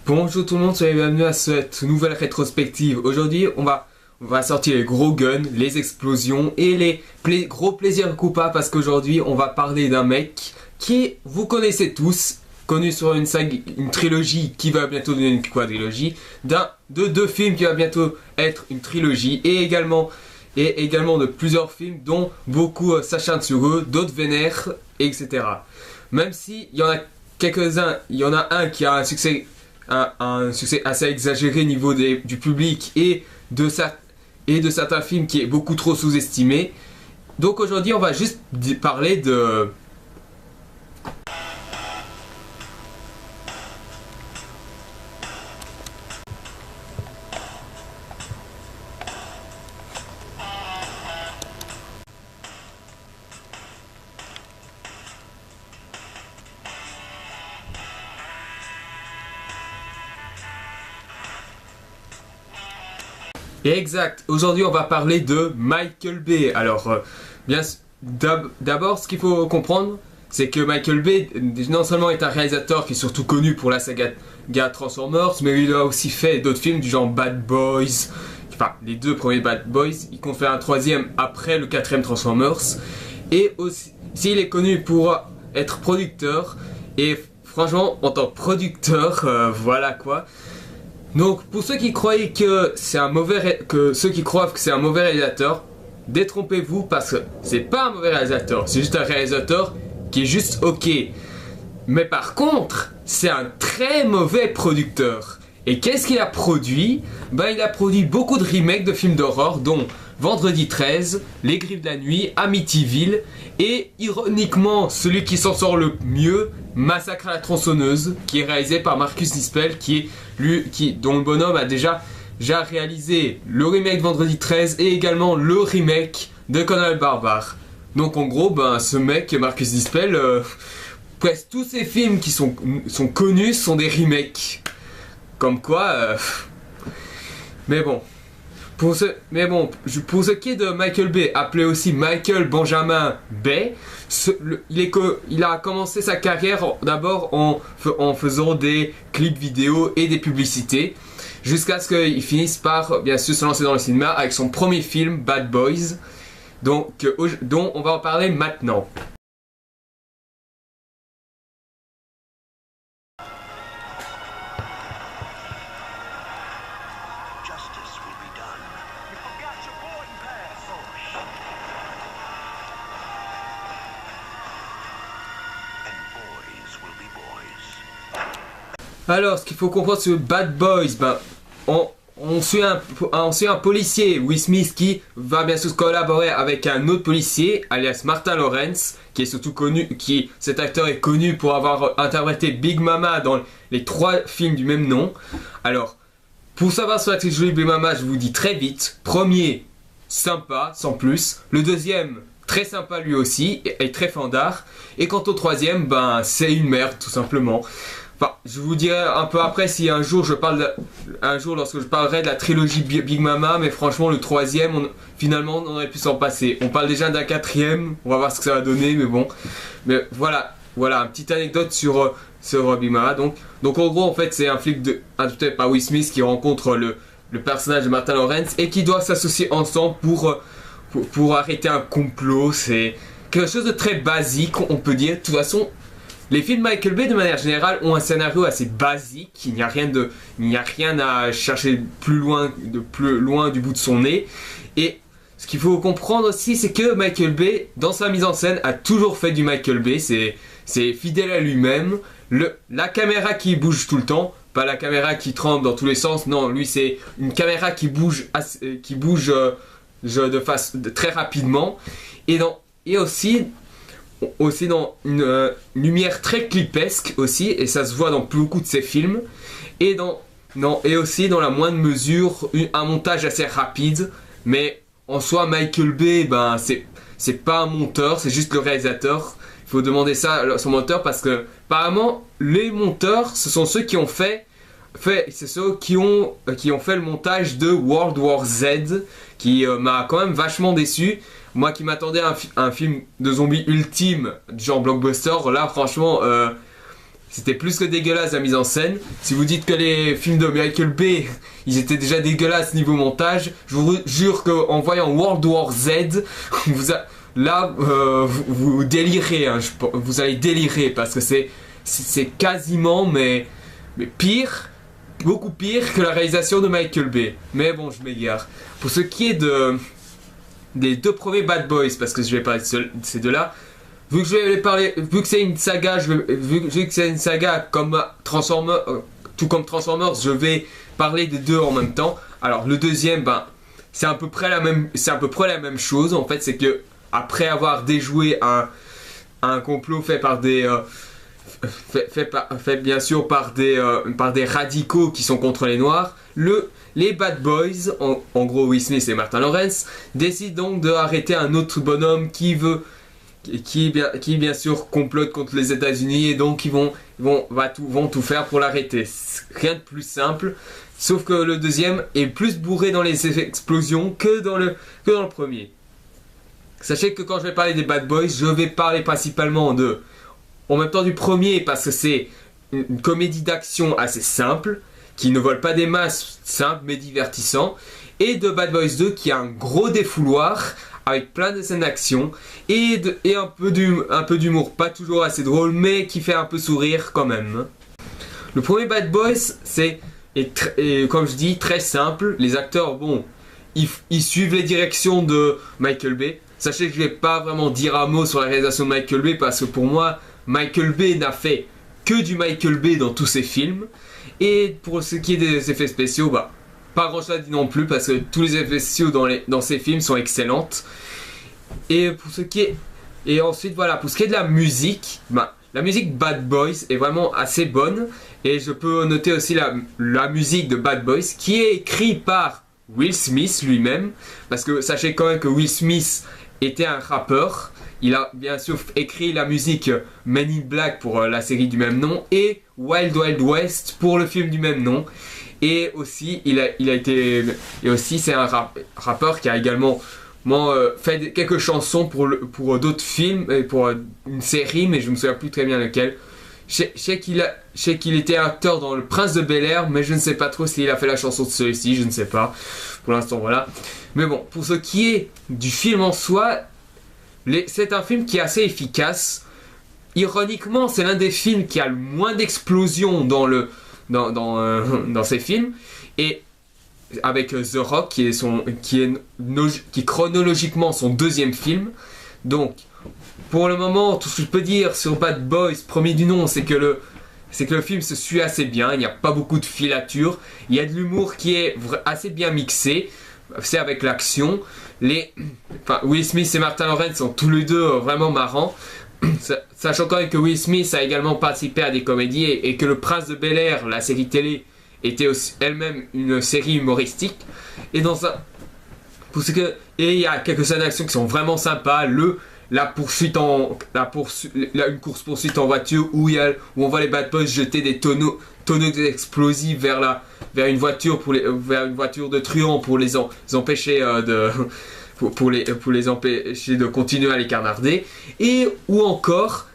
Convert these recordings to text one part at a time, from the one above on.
Bonjour tout le monde, soyez bienvenus à cette nouvelle rétrospective. Aujourd'hui, on va sortir les gros guns, les explosions et les gros plaisirs coupables parce qu'aujourd'hui, on va parler d'un mec qui, vous connaissez tous, connu sur une trilogie qui va bientôt devenir une quadrilogie, de deux films qui va bientôt être une trilogie et également de plusieurs films dont beaucoup s'acharnent sur eux, d'autres vénèrent, etc. Même si il y en a quelques-uns, il y en a un qui a un succès assez exagéré au niveau du public et de certains films qui est beaucoup trop sous-estimé. Donc aujourd'hui on va juste parler de... Exact, aujourd'hui on va parler de Michael Bay. Alors, d'abord ce qu'il faut comprendre, c'est que Michael Bay, non seulement est un réalisateur qui est surtout connu pour la saga Transformers, mais il a aussi fait d'autres films du genre Bad Boys, enfin les deux premiers Bad Boys, il compte faire un troisième après le quatrième Transformers, et aussi il est connu pour être producteur, et franchement en tant que producteur, voilà quoi. Donc pour ceux qui croyaient que c'est un mauvais réalisateur, détrompez-vous parce que c'est pas un mauvais réalisateur, c'est juste un réalisateur qui est juste ok. Mais par contre, c'est un très mauvais producteur. Et qu'est-ce qu'il a produit? Ben il a produit beaucoup de remakes de films d'horreur dont Vendredi 13, Les Griffes de la Nuit, Amityville et ironiquement celui qui s'en sort le mieux, Massacre à la tronçonneuse, qui est réalisé par Marcus Nispel, dont le bonhomme a déjà réalisé le remake de Vendredi 13 et également le remake de Conan le Barbare. Donc en gros, ben, ce mec, Marcus Nispel, presque tous ses films qui sont connus sont des remakes. Comme quoi... Mais bon... Pour ce qui est de Michael Bay, appelé aussi Michael Benjamin Bay, il a commencé sa carrière d'abord en faisant des clips vidéo et des publicités, jusqu'à ce qu'il finisse par bien sûr se lancer dans le cinéma avec son premier film Bad Boys, dont on va en parler maintenant. Alors, ce qu'il faut comprendre sur Bad Boys, ben, on suit un policier, Will Smith, qui va bien sûr collaborer avec un autre policier, alias Martin Lawrence, qui est surtout connu, cet acteur est connu pour avoir interprété Big Mama dans les 3 films du même nom. Alors, pour savoir sur la trilogie Big Mama, je vous dis très vite. Premier, sympa, sans plus. Le deuxième, très sympa lui aussi, et très fandard. Et quant au troisième, ben, c'est une merde, tout simplement. Enfin, je vous dirai un peu après si un jour lorsque je parlerai de la trilogie Big Mama, mais franchement le troisième, finalement on aurait pu s'en passer. On parle déjà d'un quatrième, on va voir ce que ça va donner, mais bon. Mais voilà, une petite anecdote sur Big Mama. Donc en gros en fait c'est un flic interprété par Will Smith qui rencontre le personnage de Martin Lawrence et qui doit s'associer ensemble pour arrêter un complot. C'est quelque chose de très basique, on peut dire. De toute façon, les films Michael Bay de manière générale ont un scénario assez basique, il n'y a rien à chercher plus loin du bout de son nez. Et ce qu'il faut comprendre aussi, c'est que Michael Bay, dans sa mise en scène, a toujours fait du Michael Bay, c'est fidèle à lui-même. La caméra qui bouge tout le temps, pas la caméra qui tremble dans tous les sens, non, lui c'est une caméra qui bouge très rapidement. Et aussi dans une lumière très clipesque aussi, et ça se voit dans beaucoup de ses films, et aussi dans la moindre mesure un montage assez rapide. Mais en soi Michael Bay, ben c'est pas un monteur, c'est juste le réalisateur. Il faut demander ça à son monteur parce que apparemment les monteurs ce sont ceux qui ont fait le montage de World War Z, qui m'a quand même vachement déçu. Moi qui m'attendais à un film de zombies ultime, du genre blockbuster, là franchement, c'était plus que dégueulasse la mise en scène. Si vous dites que les films de Michael Bay, ils étaient déjà dégueulasses niveau montage, je vous jure qu'en voyant World War Z, vous délirez, hein, vous allez délirer parce que c'est quasiment, mais pire, beaucoup pire que la réalisation de Michael Bay. Mais bon, je m'égare. Pour ce qui est des deux premiers Bad Boys, parce que je vais parler de ces deux-là, vu que c'est une saga, vu que c'est une saga comme Transformers, tout comme Transformers, je vais parler des deux en même temps. Alors le deuxième, c'est à peu près la même chose. En fait, c'est que après avoir déjoué un complot fait par fait bien sûr par des radicaux qui sont contre les Noirs, les Bad Boys, en gros Will Smith et Martin Lawrence, décident donc d'arrêter un autre bonhomme qui bien sûr complote contre les États-Unis, et donc ils vont tout faire pour l'arrêter. Rien de plus simple, sauf que le deuxième est plus bourré dans les explosions que dans le premier. Sachez que quand je vais parler des Bad Boys, je vais parler principalement en même temps du premier, parce que c'est une comédie d'action assez simple, qui ne vole pas des masses, simple mais divertissant, et de Bad Boys 2 qui a un gros défouloir avec plein de scènes d'action et un peu d'humour, pas toujours assez drôle, mais qui fait un peu sourire quand même. Le premier Bad Boys est comme je dis, très simple. Les acteurs, bon, ils suivent les directions de Michael Bay. Sachez que je vais pas vraiment dire un mot sur la réalisation de Michael Bay, parce que pour moi, Michael Bay n'a fait que du Michael Bay dans tous ses films. Et pour ce qui est des effets spéciaux, pas grand chose à dire non plus, parce que tous les effets spéciaux dans ces films sont excellentes. Et ensuite voilà, pour ce qui est de la musique, la musique Bad Boys est vraiment assez bonne. Et je peux noter aussi la musique de Bad Boys, qui est écrite par Will Smith lui-même, parce que sachez quand même que Will Smith était un rappeur. Il a bien sûr écrit la musique Men in Black pour la série du même nom, et Wild Wild West pour le film du même nom. Et aussi, c'est un rappeur qui a également fait quelques chansons pour d'autres films et pour une série, mais je me souviens plus très bien lequel. Je sais qu'il était acteur dans Le Prince de Bel-Air, mais je ne sais pas trop s'il a fait la chanson de celui-ci, je ne sais pas. Pour l'instant, voilà. Mais bon, pour ce qui est du film en soi, c'est un film qui est assez efficace. Ironiquement, c'est l'un des films qui a le moins d'explosions dans ces films, et avec The Rock qui est chronologiquement son deuxième film. Donc pour le moment, tout ce que je peux dire sur Bad Boys premier du nom, c'est que le film se suit assez bien. Il n'y a pas beaucoup de filature, il y a de l'humour qui est assez bien mixé, c'est avec l'action. Will Smith et Martin Lawrence sont tous les deux vraiment marrants. Sachant quand même que Will Smith a également participé à des comédies, et que Le Prince de Bel-Air, la série télé, était aussi elle-même une série humoristique. Et il y a quelques scènes d'action qui sont vraiment sympas. Une course-poursuite en voiture où on voit les Bad Boys jeter des tonneaux explosifs vers une voiture de truands pour les empêcher pour les empêcher de continuer à les canarder, ou encore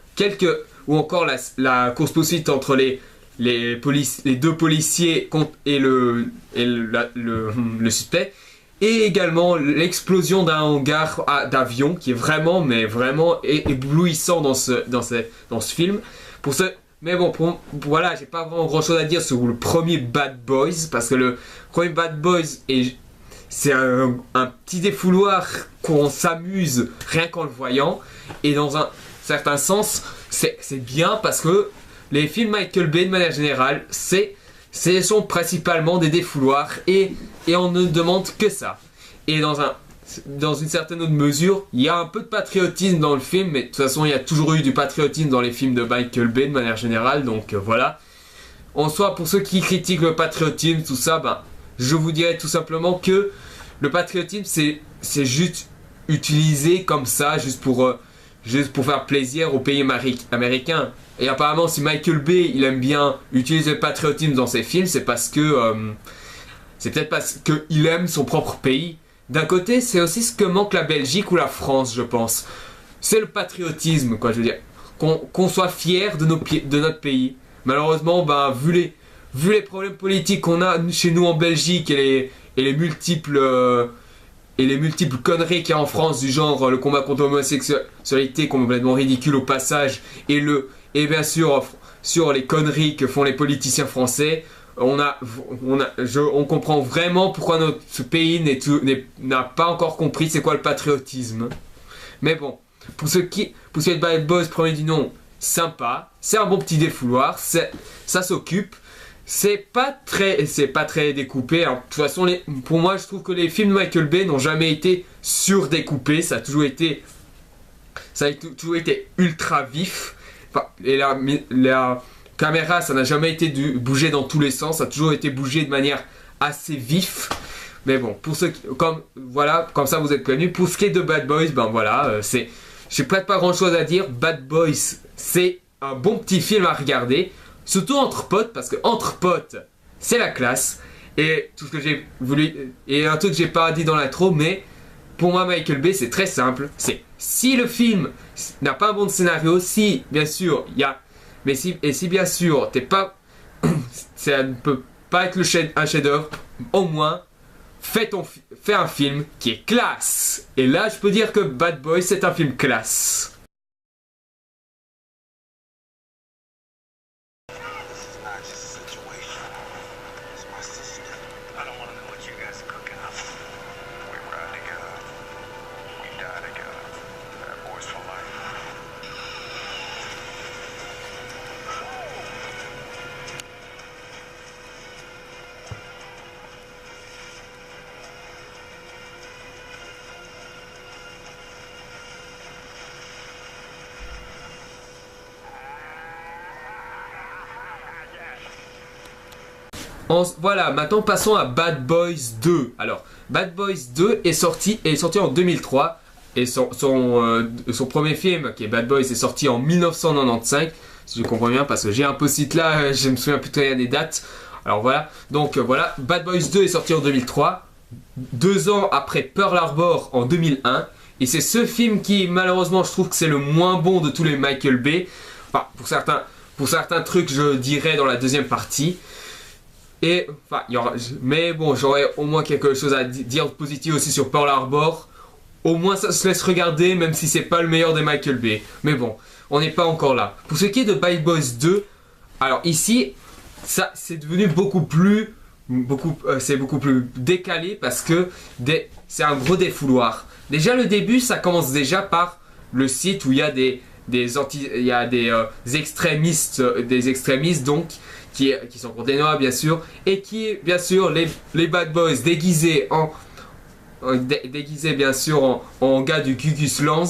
la course-poursuite entre les deux policiers et le suspect, et également l'explosion d'un hangar d'avion qui est vraiment éblouissant dans ce film. Mais bon, voilà, j'ai pas vraiment grand chose à dire sur le premier Bad Boys, parce que le premier Bad Boys c'est un petit défouloir qu'on s'amuse rien qu'en le voyant, et dans un certain sens c'est bien, parce que les films Michael Bay de manière générale ce sont principalement des défouloirs, et on ne demande que ça. Et dans une certaine autre mesure, il y a un peu de patriotisme dans le film, mais de toute façon il y a toujours eu du patriotisme dans les films de Michael Bay de manière générale, donc voilà. En soi, pour ceux qui critiquent le patriotisme, tout ça, je vous dirais tout simplement que le patriotisme c'est juste utilisé comme ça, juste pour faire plaisir au pays américain. Et apparemment, si Michael Bay il aime bien utiliser le patriotisme dans ses films, c'est peut-être parce qu'il aime son propre pays. D'un côté, c'est aussi ce que manque la Belgique ou la France, je pense. C'est le patriotisme, quoi, je veux dire. Qu'on soit fier de notre pays. malheureusement, ben, vu les problèmes politiques qu'on a chez nous en Belgique et les multiples conneries qu'il y a en France, du genre le combat contre l'homosexualité complètement ridicule au passage, et bien sûr sur les conneries que font les politiciens français, on comprend vraiment pourquoi notre pays n'a pas encore compris c'est quoi le patriotisme. Mais bon, pour ce qui est de Bad Boys, premier du nom, sympa, c'est un bon petit défouloir, ça s'occupe. C'est pas très découpé. Alors, de toute façon, pour moi, je trouve que les films de Michael Bay n'ont jamais été surdécoupés. Ça a toujours été ultra vif. Enfin, et la caméra, ça n'a jamais été bougé dans tous les sens. Ça a toujours été bougé de manière assez vif. Mais bon, comme ça, vous êtes prévenus. Pour ce qui est de Bad Boys, ben voilà, j'ai pas pas grand chose à dire. Bad Boys, c'est un bon petit film à regarder. Surtout entre potes, parce que entre potes, c'est la classe. Et tout ce que j'ai voulu. Et un truc que j'ai pas dit dans l'intro, mais pour moi, Michael Bay, c'est très simple. C'est si le film n'a pas un bon scénario, si bien sûr il y a. Si bien sûr t'es pas. Ça ne peut pas être un chef-d'œuvre, au moins fais un film qui est classe. Et là, je peux dire que Bad Boys, c'est un film classe. Voilà, maintenant passons à Bad Boys 2. Alors, Bad Boys 2 est sorti en 2003. Et son premier film, qui est Bad Boys, est sorti en 1995. Si je comprends bien, parce que j'ai un post-it là, je me souviens plus très bien des dates. Alors voilà, donc voilà, Bad Boys 2 est sorti en 2003. 2 ans après Pearl Harbor en 2001. Et c'est ce film qui, malheureusement, je trouve que c'est le moins bon de tous les Michael Bay. Enfin, pour certains trucs, je dirais dans la deuxième partie. Mais bon, j'aurais au moins quelque chose à dire de positif aussi sur Pearl Harbor. Au moins ça se laisse regarder, même si c'est pas le meilleur des Michael Bay. Mais bon, on n'est pas encore là. Pour ce qui est de Bad Boys 2, alors ici, ça c'est devenu beaucoup plus décalé parce que c'est un gros défouloir. Déjà le début, ça commence déjà par le site où il y a des extrémistes donc qui sont pour des noirs bien sûr, et qui bien sûr les Bad Boys déguisés bien sûr en gars du Ku Klux Klan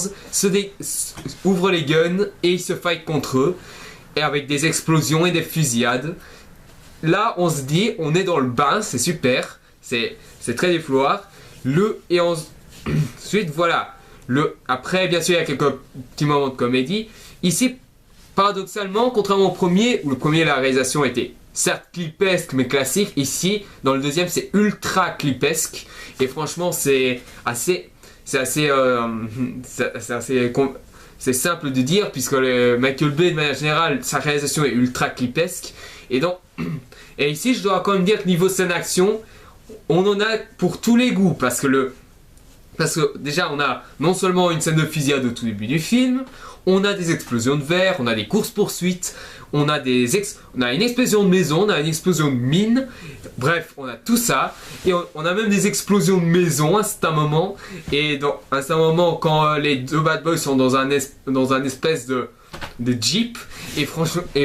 ouvrent les guns et ils se fight contre eux, et avec des explosions et des fusillades. Là on se dit on est dans le bain, c'est super, c'est très défouloir. Ensuite voilà, après bien sûr il y a quelques petits moments de comédie. Ici paradoxalement, contrairement au premier, où le premier la réalisation était certes clipesque mais classique, ici dans le deuxième c'est ultra clipesque et franchement c'est simple de dire puisque Michael Bay de manière générale sa réalisation est ultra clipesque et ici je dois quand même dire que niveau scène action on en a pour tous les goûts parce que déjà on a non seulement une scène de fusillade au tout début du film, on a des explosions de verre, on a des courses-poursuites, on a une explosion de maison, on a une explosion de mine, bref, on a tout ça, et on a même des explosions de maison à un certain moment, et à un certain moment quand les deux bad boys sont dans un espèce de Jeep, et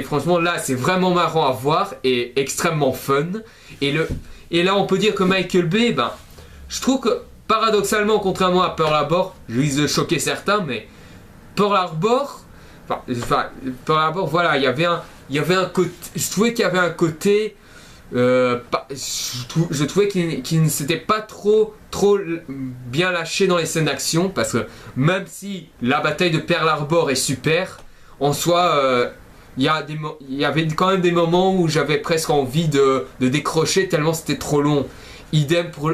franchement là c'est vraiment marrant à voir et extrêmement fun, et là on peut dire que Michael Bay, je trouve que paradoxalement, contrairement à Pearl Harbor, je risque de choquer certains, mais Pearl Harbor, voilà, il y avait un côté, je trouvais qu'il y avait un côté, je trouvais qu'il ne s'était pas trop bien lâché dans les scènes d'action, parce que même si la bataille de Pearl Harbor est super, en soi, il y avait quand même des moments où j'avais presque envie de décrocher tellement c'était trop long. Idem pour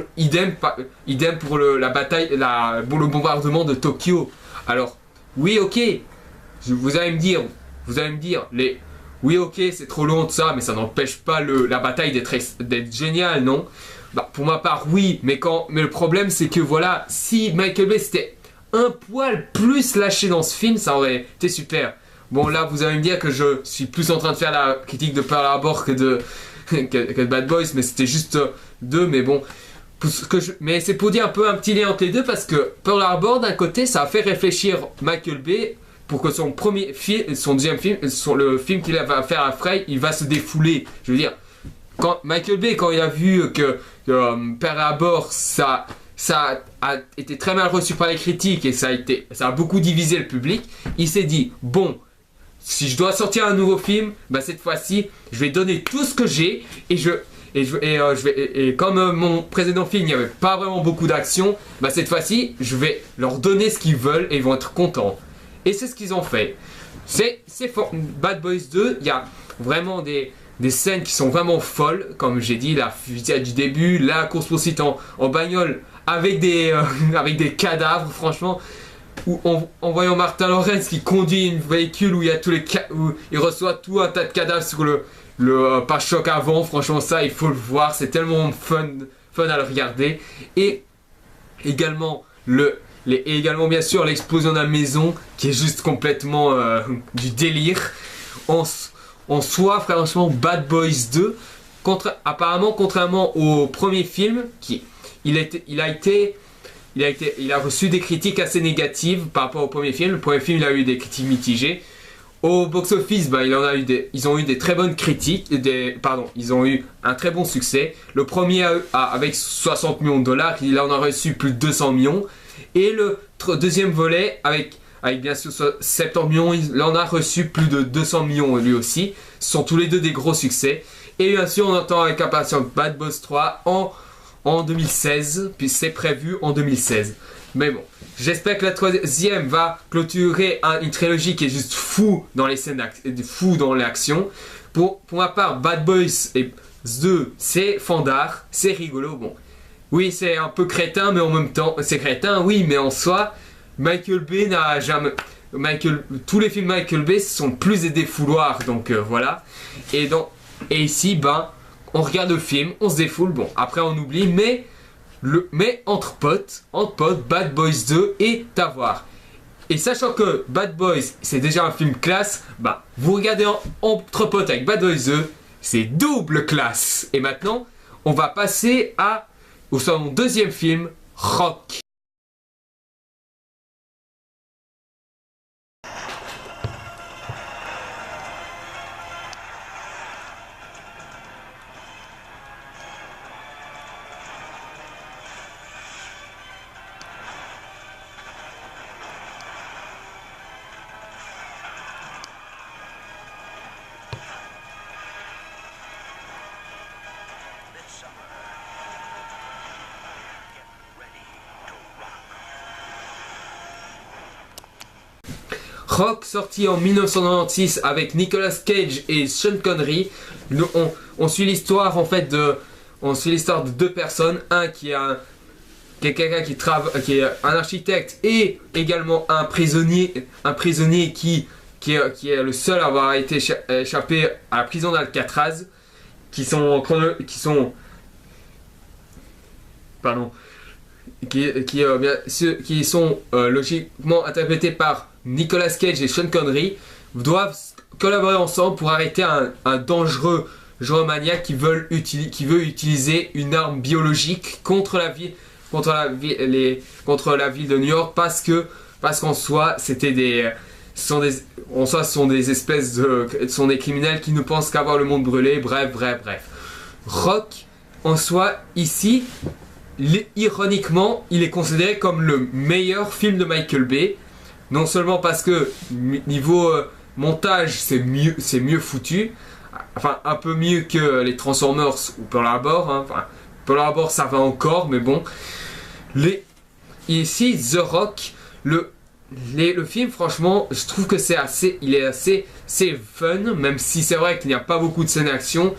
la bataille, le bombardement de Tokyo. Alors, oui, ok, vous allez me dire, oui ok c'est trop long de ça, mais ça n'empêche pas la bataille d'être géniale, non? Bah pour ma part oui, mais le problème c'est que voilà, si Michael Bay c'était un poil plus lâché dans ce film, ça aurait été super. Bon là vous allez me dire que je suis plus en train de faire la critique de Pearl Harbor que de Bad Boys, mais c'était juste deux, mais bon. Mais c'est pour dire un peu un petit lien entre les deux, parce que Pearl Harbor d'un côté ça a fait réfléchir Michael Bay pour que son premier film, son deuxième film, le film qu'il va faire après, il va se défouler. Je veux dire, quand Michael Bay, quand il a vu que Pearl Harbor, ça a été très mal reçu par les critiques et ça a beaucoup divisé le public, il s'est dit, bon, si je dois sortir un nouveau film, bah cette fois-ci, je vais donner tout ce que j'ai et comme mon précédent film, il n'y avait pas vraiment beaucoup d'action, bah cette fois-ci, je vais leur donner ce qu'ils veulent et ils vont être contents. Et c'est ce qu'ils ont fait. Bad Boys 2, il y a vraiment des scènes qui sont vraiment folles, comme j'ai dit, la fusillade du début, la course-poursuite en bagnole avec des cadavres, franchement, en voyant Martin Lawrence qui conduit un véhicule où il y a où il reçoit tout un tas de cadavres sur le pare-choc avant, franchement ça il faut le voir, c'est tellement fun à le regarder. Et également bien sûr l'explosion de la maison qui est juste complètement du délire. En soi, franchement, Bad Boys 2, apparemment, contrairement au premier film, il a reçu des critiques assez négatives par rapport au premier film. Le premier film, il a eu des critiques mitigées. Au box-office, bah, ils ont eu des très bonnes critiques, ils ont eu un très bon succès. Le premier avec 60 millions de dollars, il en a reçu plus de 200 millions. Et le deuxième volet, avec bien sûr 70 millions, il en a reçu plus de 200 millions lui aussi. Ce sont tous les deux des gros succès. Et bien sûr, on attend avec impatience Bad Boys 3 en 2016, puis c'est prévu en 2016. Mais bon, j'espère que la troisième va clôturer une trilogie qui est juste fou dans les scènes fou dans l'action. Pour ma part, Bad Boys 2, c'est fandard, c'est rigolo. Bon, oui, c'est un peu crétin, mais en même temps, c'est crétin, oui, mais en soi, Michael Bay n'a jamais... tous les films Michael Bay sont plus des défouloirs, donc voilà. Et ici, ben, on regarde le film, on se défoule, bon, après on oublie, mais entre potes, Bad Boys 2 est à voir. Et sachant que Bad Boys, c'est déjà un film classe, bah, vous regardez entre potes avec Bad Boys 2, c'est double classe. Et maintenant, on va passer au deuxième film, Rock. Rock, sorti en 1996 avec Nicolas Cage et Sean Connery. On suit l'histoire en fait de deux personnes, un qui est quelqu'un qui est un architecte et également un prisonnier qui est le seul à avoir été échappé à la prison d'Alcatraz, qui sont logiquement interprétés par Nicolas Cage et Sean Connery, doivent collaborer ensemble pour arrêter un dangereux maniaque qui veut utiliser une arme biologique contre la ville de New York, parce qu'en soi ce sont des criminels qui ne pensent qu'à voir le monde brûler. Bref. Rock en soi ici, ironiquement, il est considéré comme le meilleur film de Michael Bay. Non seulement parce que niveau montage c'est mieux foutu, enfin un peu mieux que les Transformers ou Pearl Harbor, hein. Enfin, Pearl Harbor ça va encore, mais bon. Ici The Rock, le film franchement je trouve que il est assez fun, même si c'est vrai qu'il n'y a pas beaucoup de scènes d'action.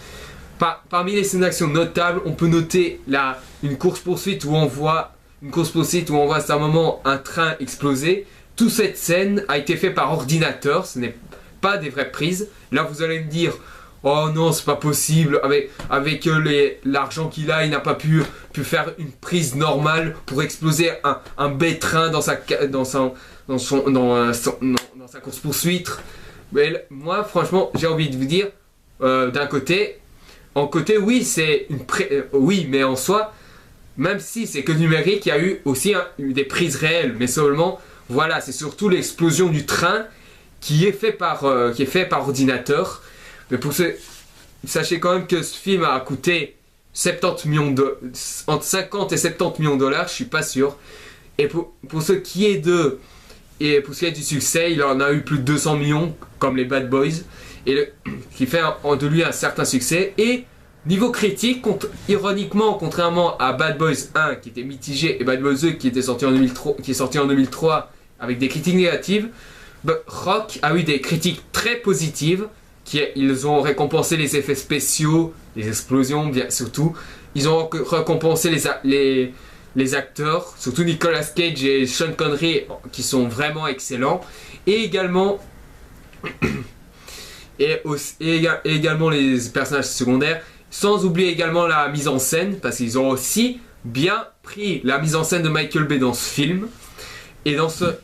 Parmi les scènes d'action notables, on peut noter une course poursuite où on voit à un moment un train exploser. Toute cette scène a été faite par ordinateur, ce n'est pas des vraies prises. Là vous allez me dire, oh non c'est pas possible, avec l'argent qu'il a, il n'a pas pu faire une prise normale pour exploser un B-train dans sa course poursuite. Mais moi franchement j'ai envie de vous dire, d'un côté, oui c'est oui, mais en soi, même si c'est que numérique, il y a eu aussi eu des prises réelles, mais seulement voilà, c'est surtout l'explosion du train qui est fait par ordinateur. Mais sachez quand même que ce film a coûté 70 millions entre 50 et 70 millions de dollars, je suis pas sûr. Et pour ce qui est du succès, il en a eu plus de 200 millions, comme les Bad Boys, qui fait de lui un certain succès. Et niveau critique, ironiquement, contrairement à Bad Boys 1 qui était mitigé et Bad Boys 2 qui est sorti en 2003 avec des critiques négatives, Rock a eu des critiques très positives. Ils ont récompensé les effets spéciaux, les explosions, bien surtout. Ils ont récompensé les acteurs, surtout Nicolas Cage et Sean Connery, qui sont vraiment excellents. Et également, également les personnages secondaires. Sans oublier également la mise en scène, parce qu'ils ont aussi bien pris la mise en scène de Michael Bay dans ce film. Et dans ce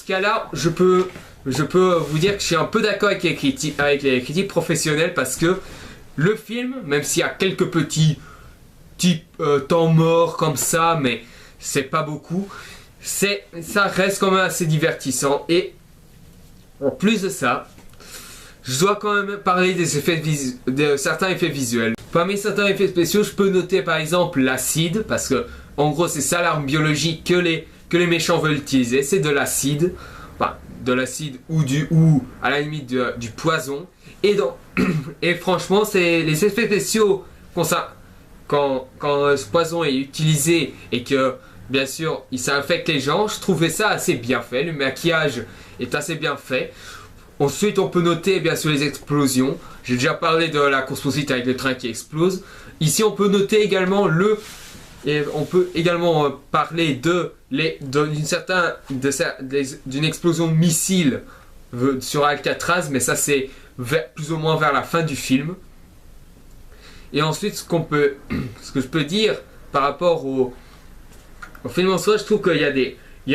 cas-là, je peux vous dire que je suis un peu d'accord avec les critiques professionnelles, parce que le film, même s'il y a quelques petits temps morts comme ça, mais c'est pas beaucoup, ça reste quand même assez divertissant. Et en plus de ça, je dois quand même parler de certains effets visuels. Parmi certains effets spéciaux, je peux noter par exemple l'acide, parce que en gros c'est ça l'arme biologique que les méchants veulent utiliser, c'est de l'acide. Enfin, de l'acide ou à la limite du poison. Et franchement, c'est les effets spéciaux quand ce poison est utilisé et que bien sûr ça affecte les gens, je trouvais ça assez bien fait. Le maquillage est assez bien fait. Ensuite, on peut noter bien sûr les explosions. J'ai déjà parlé de la course-poursuite avec le train qui explose. Ici, on peut noter également parler d'une explosion de missile sur Alcatraz, mais ça c'est plus ou moins vers la fin du film. Et ensuite, ce que je peux dire par rapport au film en soi, je trouve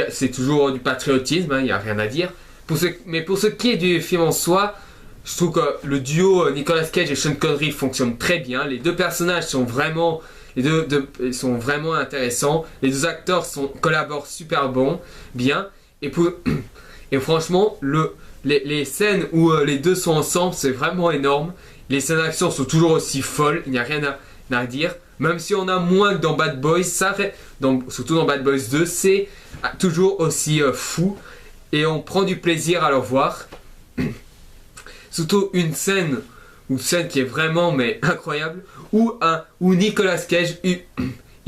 c'est toujours du patriotisme, il n'y a rien à dire. Mais pour ce qui est du film en soi, je trouve que le duo Nicolas Cage et Sean Connery fonctionne très bien. Les deux personnages sont vraiment intéressants. Les deux acteurs collaborent super bien. Et franchement, les scènes où les deux sont ensemble, c'est vraiment énorme. Les scènes d'action sont toujours aussi folles, il n'y a rien à dire. Même si on a moins que dans Bad Boys, surtout dans Bad Boys 2, c'est toujours aussi fou. Et on prend du plaisir à le voir. Surtout une scène qui est vraiment incroyable, où Nicolas Cage il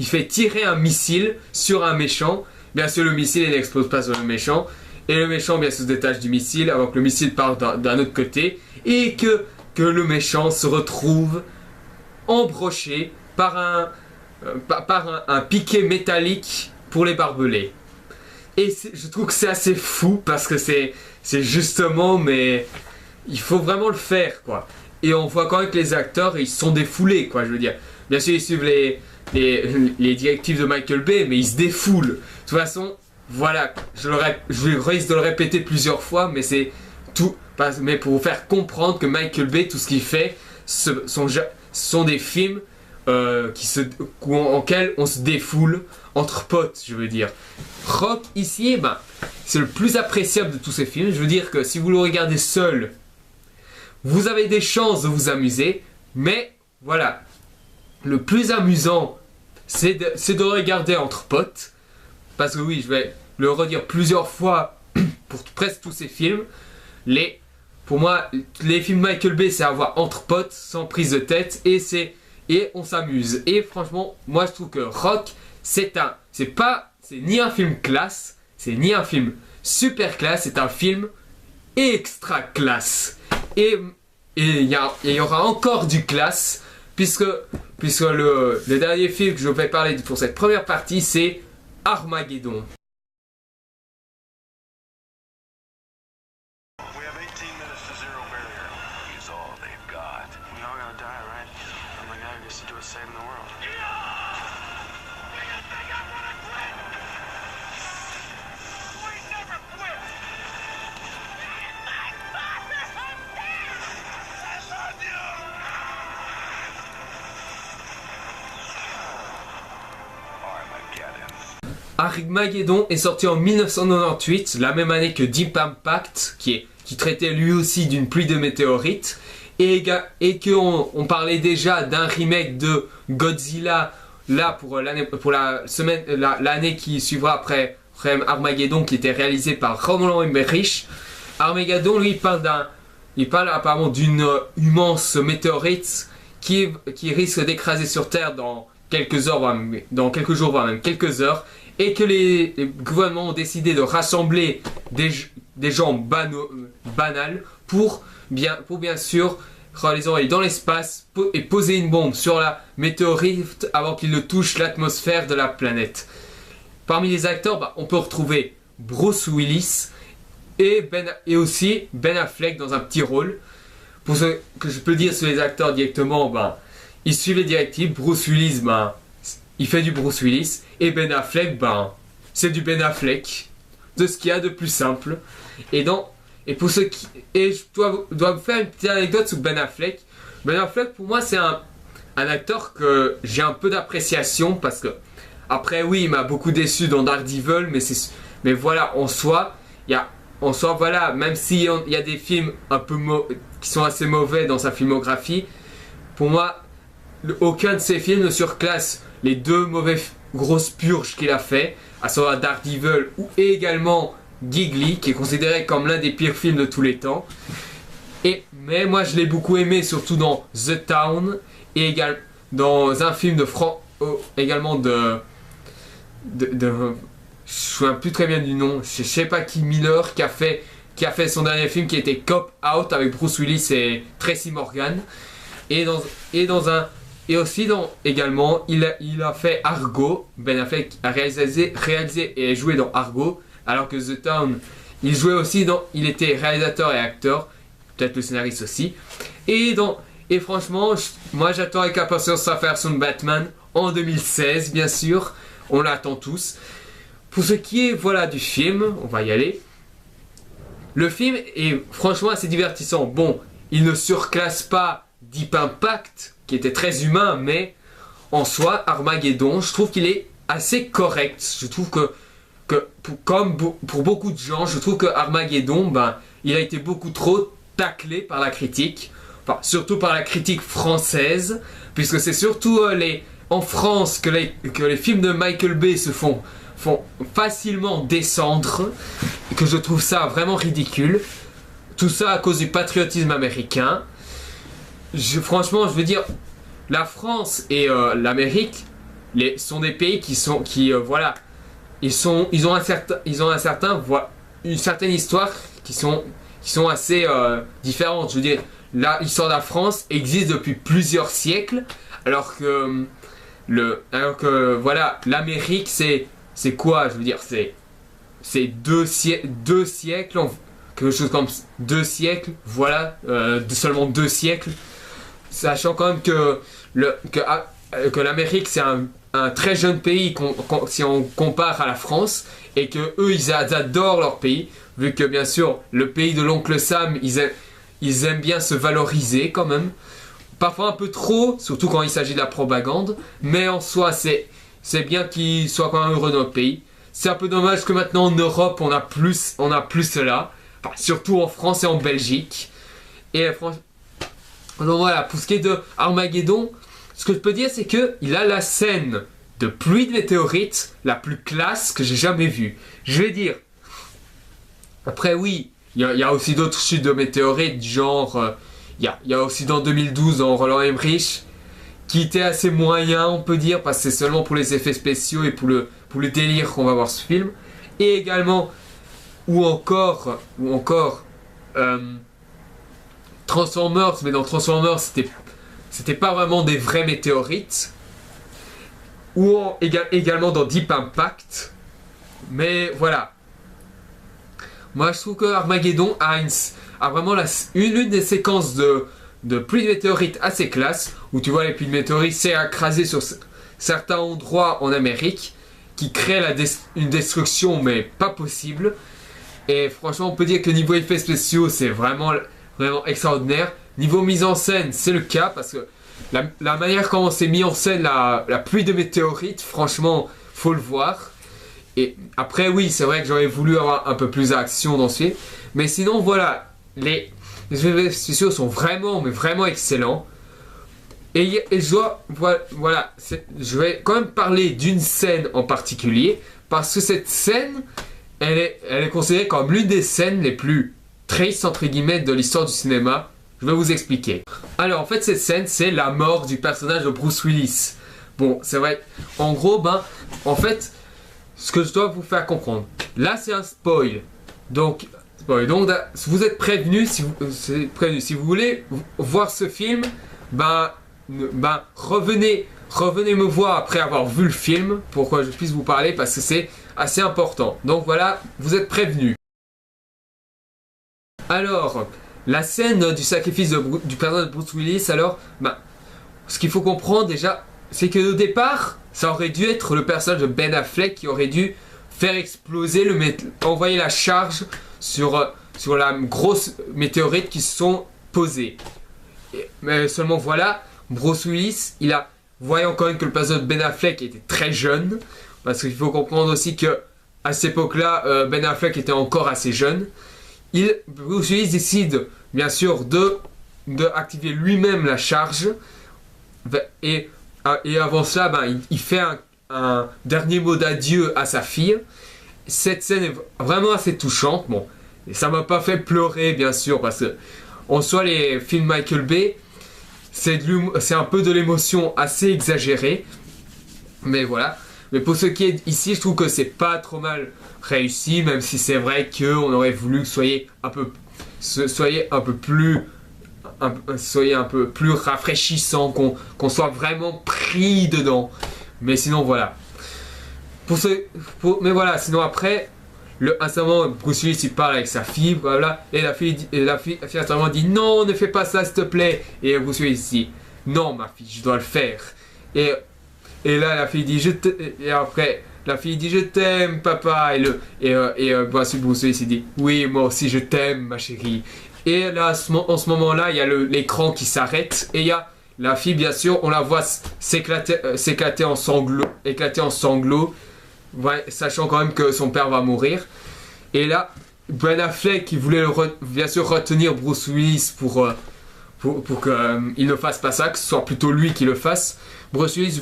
fait tirer un missile sur un méchant. Bien sûr le missile n'explose pas sur le méchant, et le méchant bien sûr se détache du missile avant que le missile parte d'un autre côté, et que le méchant se retrouve embroché par un piquet métallique pour les barbelés. Et je trouve que c'est assez fou, parce que c'est justement, mais il faut vraiment le faire quoi. Et on voit quand même que les acteurs ils sont défoulés quoi, je veux dire. Bien sûr ils suivent les directives de Michael Bay, mais ils se défoulent. De toute façon, voilà, je risque de le répéter plusieurs fois, mais c'est tout, mais pour vous faire comprendre que Michael Bay, tout ce qu'il fait, sont des films en quels on se défoule entre potes, je veux dire. Rock ici, c'est le plus appréciable de tous ces films. Je veux dire que si vous le regardez seul, vous avez des chances de vous amuser, mais voilà, le plus amusant, c'est de regarder entre potes, parce que oui, je vais le redire plusieurs fois pour presque tous ces films. Pour moi, les films Michael Bay, c'est à voir entre potes, sans prise de tête, et on s'amuse. Et franchement, moi je trouve que Rock, c'est ni un film classe, c'est ni un film super classe, c'est un film extra classe. Et il y aura encore du classe, puisque le dernier film que je vais parler pour cette première partie, c'est in the world. We never quit. I love you. Armageddon est sorti en 1998, la même année que Deep Impact, qui traitait lui aussi d'une pluie de météorites, et qu'on parlait déjà d'un remake de Godzilla là pour l'année qui suivra après Armageddon, qui était réalisé par Roland Emmerich. Armageddon, lui, il parle apparemment d'une immense météorite qui risque d'écraser sur Terre dans quelques jours, voire même quelques heures, et que les gouvernements ont décidé de rassembler des gens banals pour bien sûr les envoyer dans l'espace et poser une bombe sur la météorite avant qu'il ne touche l'atmosphère de la planète. Parmi les acteurs, on peut retrouver Bruce Willis et aussi Ben Affleck dans un petit rôle. Pour ce que je peux dire sur les acteurs directement, ils suivent les directives. Bruce Willis, il fait du Bruce Willis, et Ben Affleck, c'est du Ben Affleck, de ce qu'il y a de plus simple. Et je dois vous faire une petite anecdote sur Ben Affleck. Ben Affleck, pour moi, c'est un acteur que j'ai un peu d'appréciation, parce que après, oui, il m'a beaucoup déçu dans Daredevil, mais voilà, en soi, voilà, même s'il y a des films un peu qui sont assez mauvais dans sa filmographie, pour moi, aucun de ces films ne surclasse les deux mauvais grosses purges qu'il a fait, à savoir Daredevil et également Gigli, qui est considéré comme l'un des pires films de tous les temps. Mais moi je l'ai beaucoup aimé, surtout dans The Town, et dans un film également je ne me souviens plus très bien du nom, je sais pas qui, Miller, qui a fait son dernier film qui était Cop Out avec Bruce Willis et Tracy Morgan. Également, il a fait Argo. Ben Affleck a réalisé et joué dans Argo, alors que The Town, il était réalisateur et acteur, peut-être le scénariste aussi. Et franchement, moi j'attends avec impatience sa version de Batman en 2016, bien sûr. On l'attend tous. Pour ce qui est du film, on va y aller. Le film est franchement assez divertissant. Bon, il ne surclasse pas Deep Impact, qui était très humain, mais en soi, Armageddon, je trouve qu'il est assez correct. Je trouve comme pour beaucoup de gens, je trouve que Armageddon, il a été beaucoup trop taclé par la critique, surtout par la critique française, puisque c'est surtout en France que les films de Michael Bay se font facilement descendre, et que je trouve ça vraiment ridicule. Tout ça à cause du patriotisme américain. Franchement, je veux dire, la France et l'Amérique sont des pays ils ont une certaine histoire qui sont assez différentes. Je veux dire, l'histoire de la France existe depuis plusieurs siècles, alors que l'Amérique, c'est quoi? Je veux dire, c'est deux siècles, quelque chose comme 2 siècles, seulement 2 siècles. Sachant quand même que l'Amérique, c'est un très jeune pays si on compare à la France, et que eux ils adorent leur pays, vu que bien sûr le pays de l'oncle Sam, ils aiment bien se valoriser quand même, parfois un peu trop, surtout quand il s'agit de la propagande, mais en soi c'est bien qu'ils soient quand même heureux dans notre pays. C'est un peu dommage que maintenant en Europe on a plus cela, surtout en France et en Belgique. Et franchement, donc voilà, pour ce qui est de Armageddon, ce que je peux dire, c'est qu'il a la scène de pluie de météorites la plus classe que j'ai jamais vue. Je vais dire. Après, oui, il y a aussi d'autres chutes de météorites, genre. Il y a aussi dans 2012, dans Roland Emmerich, qui était assez moyen, on peut dire, parce que c'est seulement pour les effets spéciaux et pour le délire qu'on va voir ce film. Et également, ou encore. Transformers, mais dans Transformers, c'était pas vraiment des vrais météorites. Ou également dans Deep Impact. Mais voilà. Moi, je trouve que Armageddon a vraiment une des séquences de de pluie de météorites assez classe, où tu vois les pluies de météorites s'écraser sur certains endroits en Amérique, qui créent une destruction mais pas possible. Et franchement, on peut dire que niveau effets spéciaux, c'est vraiment extraordinaire. Niveau mise en scène, c'est le cas, parce que la manière comment c'est mis en scène la pluie de météorites, franchement, faut le voir. Et après, oui, c'est vrai que j'aurais voulu avoir un peu plus d'action dans ce film. Mais sinon, voilà, les effets spéciaux sont vraiment excellents. Et je vais quand même parler d'une scène en particulier, parce que cette scène, elle est considérée comme l'une des scènes les plus tristes, entre guillemets, de l'histoire du cinéma. Je vais vous expliquer. Alors, en fait, cette scène, c'est la mort du personnage de Bruce Willis. Bon, c'est vrai, en gros, en fait, ce que je dois vous faire comprendre, là, c'est un spoil. Donc, vous êtes prévenus, si vous voulez voir ce film, revenez me voir après avoir vu le film, pour que je puisse vous parler, parce que c'est assez important. Donc voilà, vous êtes prévenus. Alors, la scène du sacrifice du personnage de Bruce Willis, alors, ce qu'il faut comprendre déjà, c'est que au départ, ça aurait dû être le personnage de Ben Affleck qui aurait dû faire exploser, envoyer la charge sur la grosse météorite qui se sont posées. Mais seulement voilà, Bruce Willis, voyant quand même que le personnage de Ben Affleck était très jeune, parce qu'il faut comprendre aussi que à cette époque-là, Ben Affleck était encore assez jeune. Bruce Willis décide bien sûr de activer lui-même la charge, et avant cela, il fait un dernier mot d'adieu à sa fille. Cette scène est vraiment assez touchante. Bon, et ça m'a pas fait pleurer, bien sûr, parce que en soi, les films Michael Bay, c'est un peu de l'émotion assez exagérée. Mais voilà. Mais pour ce qui est ici, je trouve que c'est pas trop mal réussi, même si c'est vrai qu'on aurait voulu que soyez un peu plus rafraîchissant, qu'on soit vraiment pris dedans. Mais sinon, voilà. Mais voilà, sinon après, instantanément, Bruce Willis il parle avec sa fille, voilà, et la fille instantanément dit non, ne fais pas ça s'il te plaît. Et Bruce Willis dit non, ma fille, je dois le faire. Et là, la fille dit et après, la fille dit je t'aime, papa. Bruce Willis il dit oui, moi aussi je t'aime, ma chérie. Et là, en ce moment-là, il y a l'écran qui s'arrête et il y a la fille, bien sûr, on la voit s'éclater en sanglots, ouais, sachant quand même que son père va mourir. Et là, Ben Affleck, qui voulait bien sûr retenir Bruce Willis pour qu'il ne fasse pas ça, que ce soit plutôt lui qui le fasse. Bruce Willis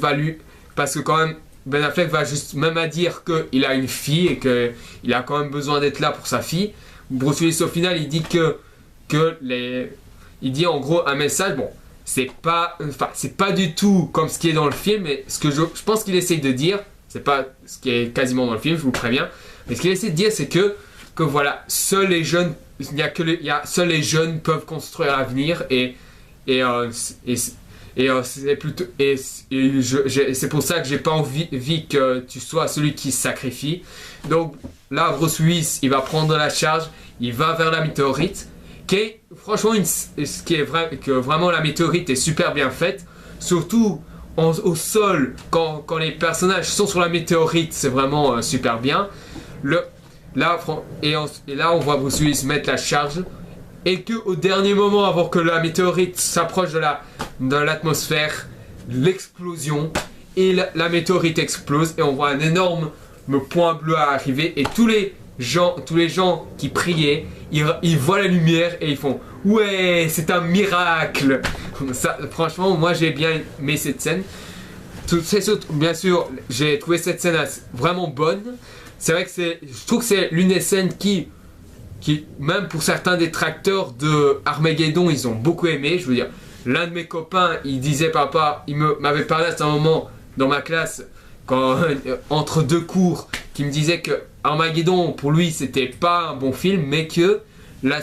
parce que quand même, Ben Affleck va juste même à dire qu'il a une fille et qu'il a quand même besoin d'être là pour sa fille. Bruce Willis, au final, il dit il dit en gros un message, bon, c'est pas du tout comme ce qui est dans le film, mais ce que je pense qu'il essaye de dire, c'est pas ce qui est quasiment dans le film, je vous préviens, mais ce qu'il essaie de dire, c'est que voilà, seuls les jeunes peuvent construire l'avenir, c'est pour ça que j'ai pas envie que tu sois celui qui se sacrifie. Donc là, Bruce Willis, il va prendre la charge, il va vers la météorite, franchement, ce qui est vrai, que vraiment la météorite est super bien faite, surtout au sol, quand les personnages sont sur la météorite, c'est vraiment super bien. Là, on voit Bruce Willis mettre la charge, et qu'au dernier moment, avant que la météorite s'approche de l'atmosphère, l'explosion, et la météorite explose, et on voit un énorme point bleu arriver, et tous les gens qui priaient, ils voient la lumière et ils font ouais, c'est un miracle. Ça, franchement, moi j'ai bien aimé cette scène. Bien sûr, j'ai trouvé cette scène vraiment bonne. C'est vrai que je trouve que c'est l'une des scènes qui même pour certains détracteurs de Armageddon, ils ont beaucoup aimé. Je veux dire, l'un de mes copains, il m'avait parlé à un moment dans ma classe, entre deux cours, qui me disait que Armageddon, pour lui, c'était pas un bon film, mais que la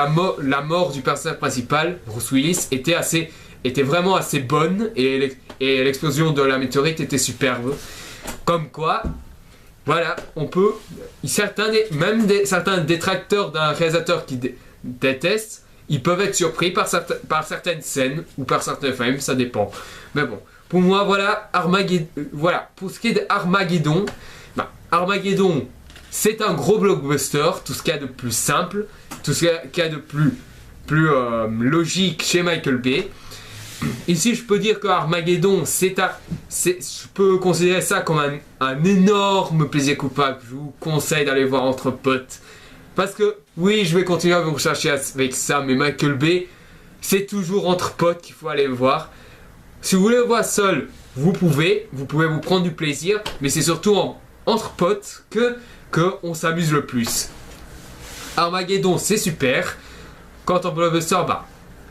mort du personnage principal, Bruce Willis, était vraiment assez bonne, et l'explosion de la météorite était superbe. Comme quoi, voilà, certains détracteurs d'un réalisateur qui déteste, ils peuvent être surpris par certaines scènes ou par certains films, ça dépend. Mais bon, pour moi, voilà, voilà. Pour ce qui est d'Armageddon, Armageddon, c'est un gros blockbuster, tout ce qu'il y a de plus simple, tout ce qu'il y a de plus logique chez Michael Bay. Ici, je peux dire que Armageddon, je peux considérer ça comme un énorme plaisir coupable. Je vous conseille d'aller voir entre potes. Parce que, oui, je vais continuer à vous rechercher avec ça, mais Michael Bay, c'est toujours entre potes qu'il faut aller le voir. Si vous voulez le voir seul, vous pouvez vous prendre du plaisir, mais c'est surtout entre potes que on s'amuse le plus. Armageddon, c'est super. Quand on blockbuster,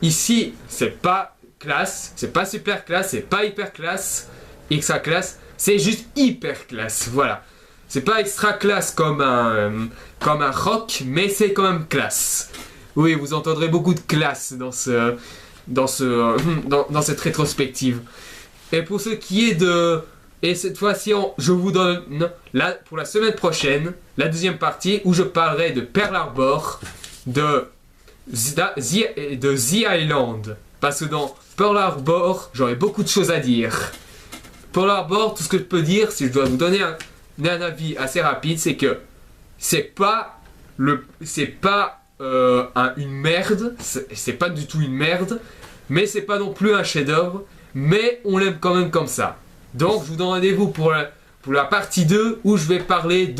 ici, c'est pas classe, c'est pas super classe, c'est pas hyper classe, extra classe, c'est juste hyper classe, voilà. C'est pas extra classe comme un rock, mais c'est quand même classe. Oui, vous entendrez beaucoup de classe dans cette rétrospective. Et pour ce qui est de... Et cette fois-ci, je vous donne, pour la semaine prochaine, la deuxième partie où je parlerai de Pearl Harbor, de The Island. Parce que dans Pearl Harbor, j'aurai beaucoup de choses à dire. Pearl Harbor, tout ce que je peux dire, si je dois vous donner un avis assez rapide, c'est que c'est pas une merde, c'est pas du tout une merde, mais c'est pas non plus un chef-d'œuvre, mais on l'aime quand même comme ça. Donc je vous donne rendez-vous pour la partie 2 où je vais parler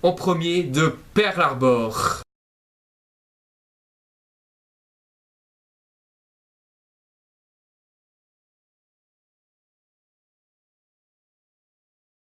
en premier de Pearl Harbor.